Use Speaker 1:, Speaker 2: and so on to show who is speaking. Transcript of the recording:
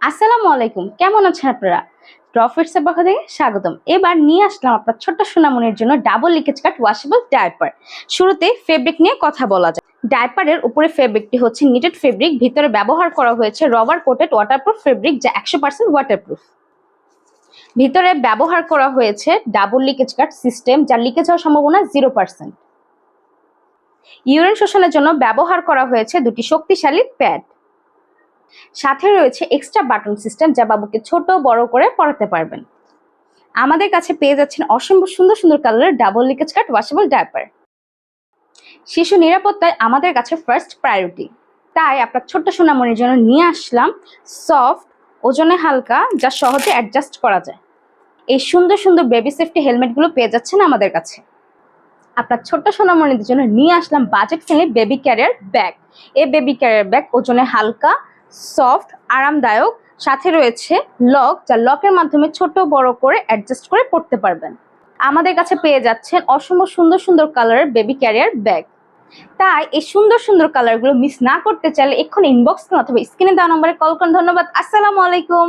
Speaker 1: আসসালামু আলাইকুম, কেমন আছেন আপনারা? প্রফিটসের পক্ষ থেকে স্বাগতম। এবার নিয়ে আসলাম আপনার ছোট্ট সোনামণির জন্য ডাবল লিকেজ কাট ওয়াশেবল ডায়পার। শুরুতে ফেব্রিক নিয়ে কথা বলা যায়। ডায়পারের উপরে ফেব্রিকটি হচ্ছে নিটেড ফেব্রিক, ভিতরে ব্যবহার করা হয়েছে রবার কোটেড ওয়াটারপ্রুফ ফেব্রিক, যা 100% ওয়াটারপ্রুফ। ভিতরে ব্যবহার করা হয়েছে ডাবল লিকেজ কাট সিস্টেম, যার লিকেজ হওয়ার সম্ভাবনা 0%। ইউরিন শোষণের জন্য ব্যবহার করা হয়েছে দুটি শক্তিশালী প্যাড। সাথে রয়েছে এক্সট্রা বাটন সিস্টেম, যা বাবুকে ছোট বড় করে পরাতে পারবেন। আমাদের কাছে পেয়ে যাচ্ছেন অসম্ভব সুন্দর সুন্দর কালারের ডাবল লিকেজ কাট ওয়াশেবল ডায়পার। শিশু নিরাপত্তায় আমাদের কাছে ফার্স্ট প্রায়োরিটি, তাই আপনার ছোট্ট সোনামণির জন্য নিয়ে আসলাম সফট, ওজনে হালকা, যা সহজে অ্যাডজাস্ট করা যায়। এই সুন্দর সুন্দর বেবি সেফটি হেলমেটগুলো পেয়ে যাচ্ছেন আমাদের কাছে। আপনার ছোট্ট সোনামণিদের জন্য নিয়ে আসলাম budget friendly baby carrier bag. এই বেবি ক্যারিয়ার ব্যাগ ওজনে হালকা, সফট, আরামদায়ক, সাথে রয়েছে লক, যা লকের মাধ্যমে ছোট বড় করে অ্যাডজাস্ট করে পড়তে পারবেন। আমাদের কাছে পেয়ে যাচ্ছেন অসম্ভব সুন্দর সুন্দর কালারের বেবি ক্যারিয়ার ব্যাগ। তাই এই সুন্দর সুন্দর কালারগুলো মিস না করতে চাইলে এক্ষুনি ইনবক্স অথবা স্ক্রিনে দেওয়া নম্বরে কল করুন। ধন্যবাদ। আসসালামু আলাইকুম।